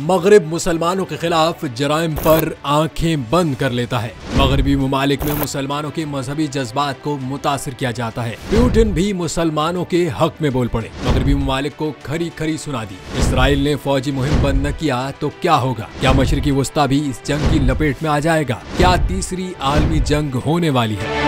मगरिब मुसलमानों के खिलाफ जराइम पर आंखें बंद कर लेता है। मगरबी ममालिक में मुसलमानों के मजहबी जज्बात को मुतासिर किया जाता है। पुतिन भी मुसलमानों के हक में बोल पड़े, मगरबी ममालिक को खरी खरी सुना दी। इसराइल ने फौजी मुहिम बंद न किया तो क्या होगा? क्या मशरिकी वस्ता भी इस जंग की लपेट में आ जाएगा? क्या तीसरी आलमी जंग होने वाली है?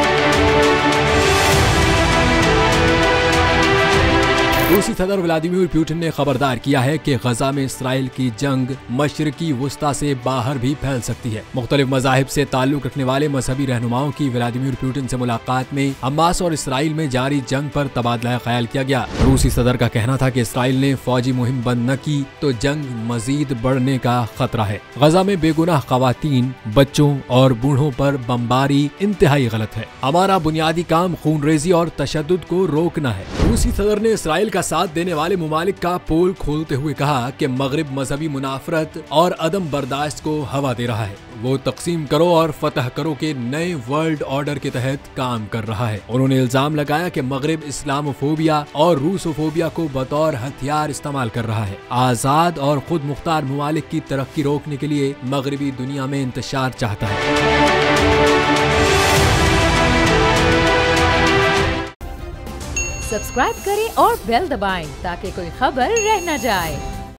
रूसी सदर व्लादिमीर पुतिन ने खबरदार किया है कि गजा में इसराइल की जंग मशरिकी वस्ता से बाहर भी फैल सकती है। मुख्तलिफ मजाहिब से ताल्लुक रखने वाले मजहबी रहनुमाओं की व्लादिमीर पुतिन से मुलाकात में हमास और इसराइल में जारी जंग पर तबादला ख्याल किया गया। रूसी सदर का कहना था कि इसराइल ने फौजी मुहिम बंद न की तो जंग मजीद बढ़ने का खतरा है। गजा में बेगुनाह खवातीन, बच्चों और बूढ़ों पर बमबारी इंतहाई गलत है। हमारा बुनियादी काम खूनरेजी और तशद्दुद को रोकना है। रूसी सदर ने इसराइल का साथ देने वाले मुमालिक का पोल खोलते हुए कहा कि मगरिब मजहबी मुनाफरत और अदम बर्दाश्त को हवा दे रहा है। वो तकसीम करो और फतह करो के नए वर्ल्ड ऑर्डर के तहत काम कर रहा है। उन्होंने इल्जाम लगाया कि मगरिब इस्लामोफोबिया और रूसोफोबिया को बतौर हथियार इस्तेमाल कर रहा है। आजाद और खुद मुख्तार मुमालिक की तरक्की रोकने के लिए मगरिबी दुनिया में इंतशार चाहता है। सब्सक्राइब करें और बेल दबाएं ताकि कोई खबर रह न जाए।